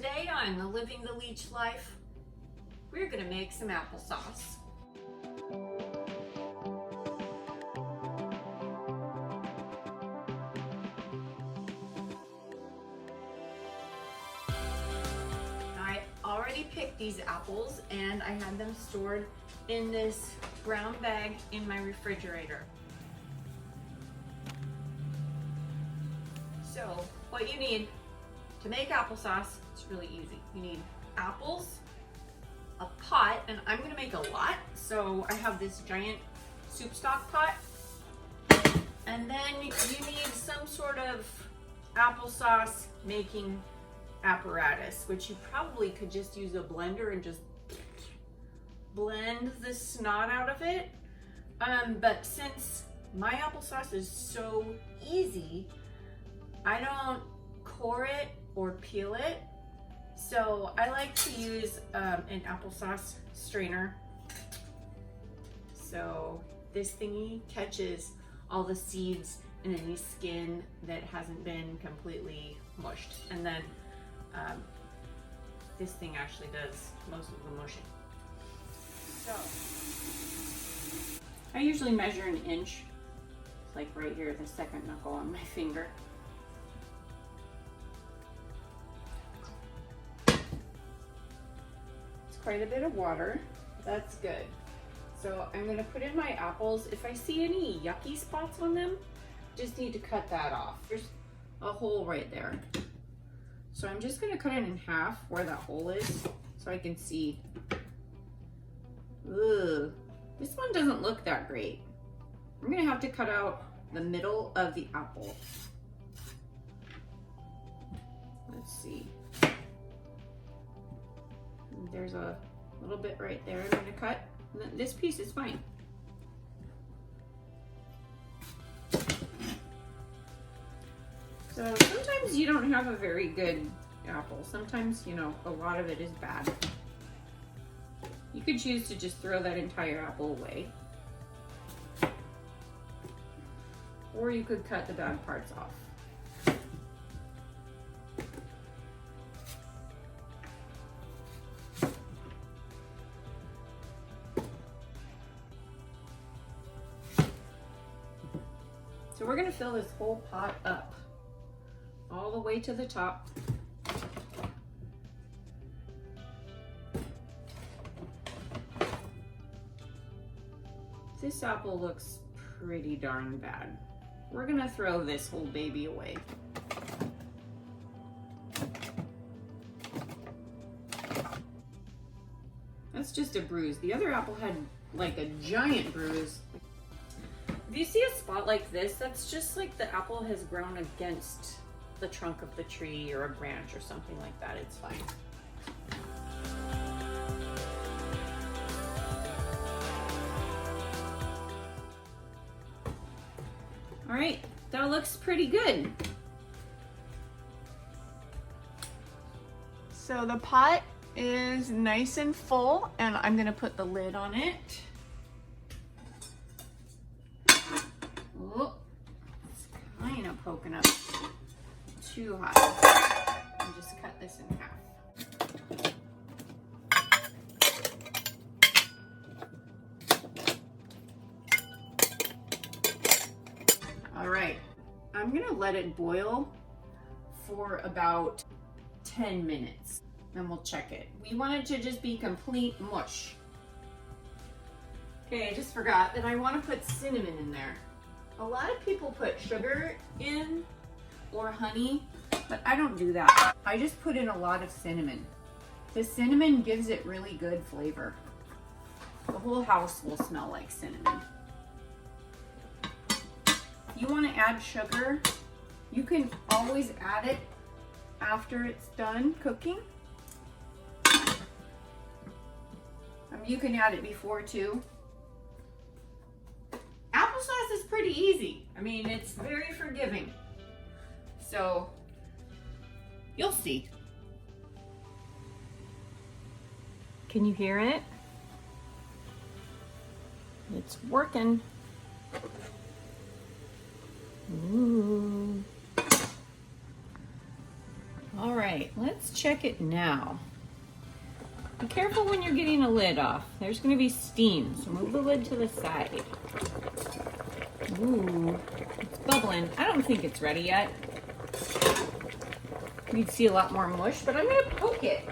Today on the Living the Leech Life, we're gonna make some applesauce. I already picked these apples and I had them stored in this brown bag in my refrigerator. So what you need to make applesauce, it's really easy. You need apples, a pot, and I'm gonna make a lot, so I have this giant soup stock pot, and then you need some sort of applesauce making apparatus, which you probably could just use a blender and just blend the snot out of it. But since my applesauce is so easy, I don't core it or peel it, so I like to use an applesauce strainer. So this thingy catches all the seeds and any skin that hasn't been completely mushed, and then this thing actually does most of the mushing. So I usually measure an inch, like right here, the second knuckle on my finger. Quite a bit of water. That's good. So I'm gonna put in my apples. If I see any yucky spots on them, just need to cut that off. There's a hole right there. So I'm just gonna cut it in half where that hole is so I can see. Ugh, this one doesn't look that great. I'm gonna have to cut out the middle of the apple. Let's see. There's a little bit right there I'm going to cut. And this piece is fine. So sometimes you don't have a very good apple. Sometimes, you know, a lot of it is bad. You could choose to just throw that entire apple away. Or you could cut the bad parts off. So we're gonna fill this whole pot up all the way to the top. This apple looks pretty darn bad. We're gonna throw this whole baby away. That's just a bruise. The other apple had like a giant bruise. If you see a spot like this, that's just like the apple has grown against the trunk of the tree or a branch or something like that. It's fine. All right, that looks pretty good. So the pot is nice and full, and I'm gonna put the lid on it. Oh, it's kind of poking up too high. I'll just cut this in half. All right, I'm gonna let it boil for about 10 minutes. Then we'll check it. We want it to just be complete mush. Okay, I just forgot that I want to put cinnamon in there. A lot of people put sugar in or honey, but I don't do that. I just put in a lot of cinnamon. The cinnamon gives it really good flavor. The whole house will smell like cinnamon. If you want to add sugar, you can always add it after it's done cooking. You can add it before too. Applesauce is pretty easy. I mean, it's very forgiving. So, you'll see. Can you hear it? It's working. Ooh. All right, let's check it now. Be careful when you're getting a lid off. There's gonna be steam, so move the lid to the side. Ooh, it's bubbling. I don't think it's ready yet. You'd see a lot more mush, but I'm gonna poke it.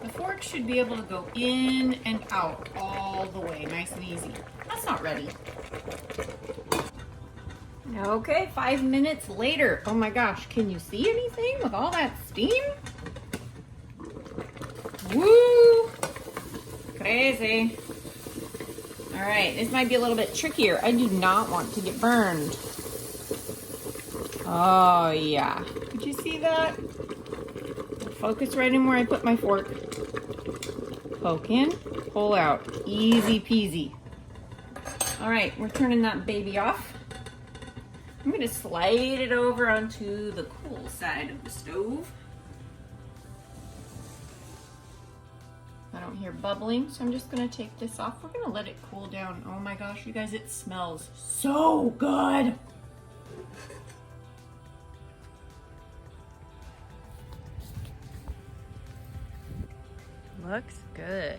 The fork should be able to go in and out all the way, nice and easy. That's not ready. Okay, 5 minutes later. Oh my gosh, can you see anything with all that steam? Woo! Crazy. All right, this might be a little bit trickier. I do not want to get burned. Oh yeah, did you see that? Focus right in where I put my fork. Poke in, pull out, easy peasy. All right, we're turning that baby off. I'm gonna slide it over onto the cool side of the stove. I don't hear bubbling, so I'm just gonna take this off. We're gonna let it cool down. Oh my gosh, you guys, it smells so good. Looks good.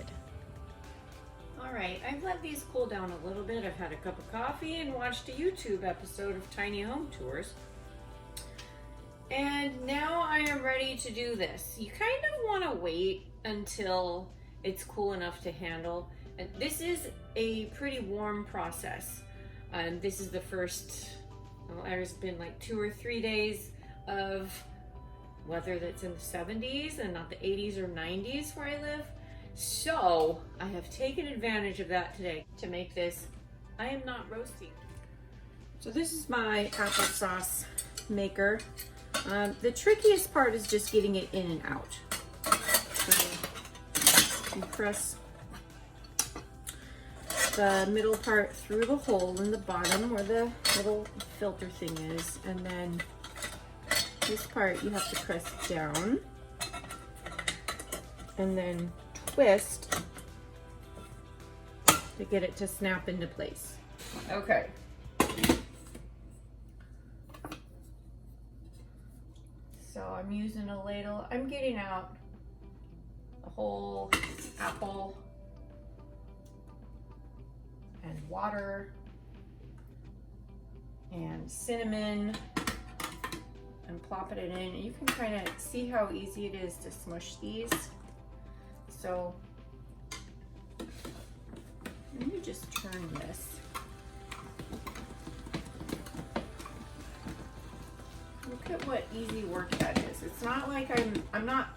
All right, I've let these cool down a little bit. I've had a cup of coffee and watched a YouTube episode of Tiny Home Tours. And now I am ready to do this. You kind of want to wait until it's cool enough to handle. And this is a pretty warm process. This is the first, well, there's been like 2 or 3 days of weather that's in the 70s and not the 80s or 90s where I live. So I have taken advantage of that today to make this. I am not roasting. So this is my applesauce maker. The trickiest part is just getting it in and out. So you press the middle part through the hole in the bottom where the little filter thing is, and then this part you have to press down and then twist to get it to snap into place. Okay. So I'm using a ladle. I'm getting out the whole apple and water and cinnamon and plopping it in. You can kind of see how easy it is to smush these. So let me just turn this. Look at what easy work that is. It's not like I'm not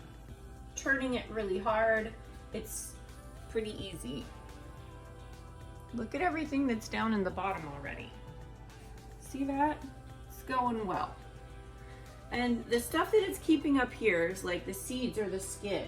turning it really hard. It's pretty easy. Look at everything that's down in the bottom already. See that? It's going well. And the stuff that it's keeping up here is like the seeds or the skin.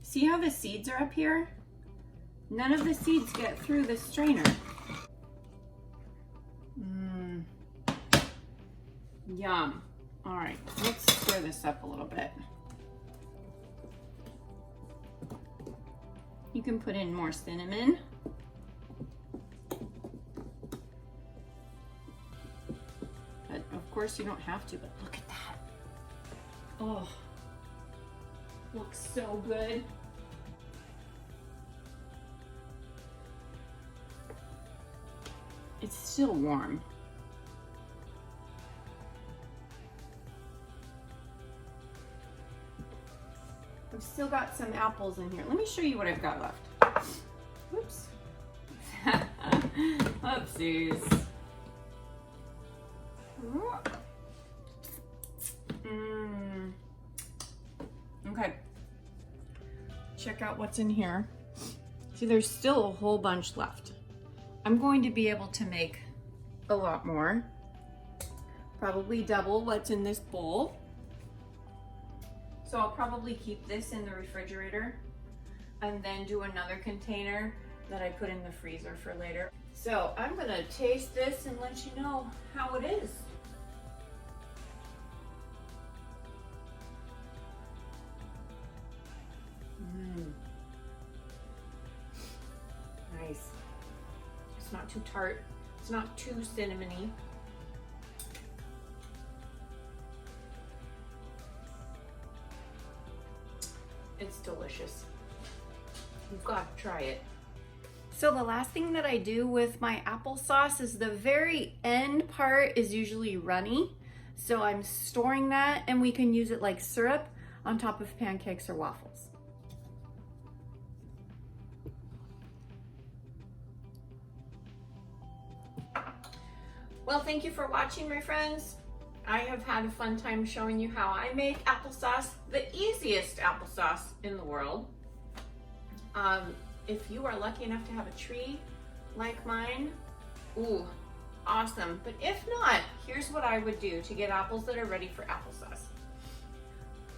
See how the seeds are up here? None of the seeds get through the strainer. Yum. All right, let's stir this up a little bit. You can put in more cinnamon. But of course you don't have to, but look at that. Oh, looks so good. It's still warm. I've still got some apples in here. Let me show you what I've got left. Whoops. Oopsies. Okay. Check out what's in here. See, there's still a whole bunch left. I'm going to be able to make a lot more. Probably double what's in this bowl. So I'll probably keep this in the refrigerator and then do another container that I put in the freezer for later. So I'm gonna taste this and let you know how it is. Nice. It's not too tart. It's not too cinnamony. It's delicious. You've got to try it. So the last thing that I do with my applesauce is the very end part is usually runny. So I'm storing that and we can use it like syrup on top of pancakes or waffles. Well, thank you for watching, my friends. I have had a fun time showing you how I make applesauce, the easiest applesauce in the world. If you are lucky enough to have a tree like mine, ooh, awesome. But if not, here's what I would do to get apples that are ready for applesauce.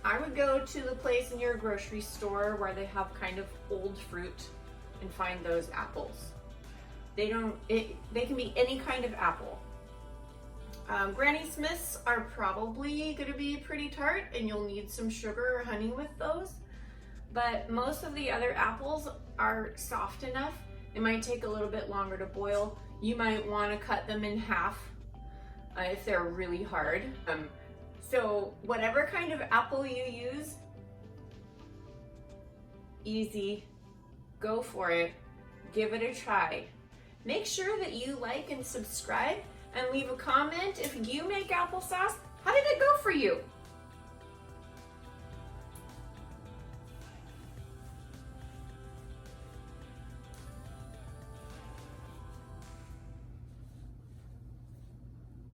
I would go to the place in your grocery store where they have kind of old fruit and find those apples. They can be any kind of apple. Granny Smiths are probably going to be pretty tart and you'll need some sugar or honey with those. But most of the other apples are soft enough. It might take a little bit longer to boil. You might want to cut them in half if they're really hard. So whatever kind of apple you use, easy, go for it, give it a try. Make sure that you like and subscribe and leave a comment if you make applesauce. How did it go for you?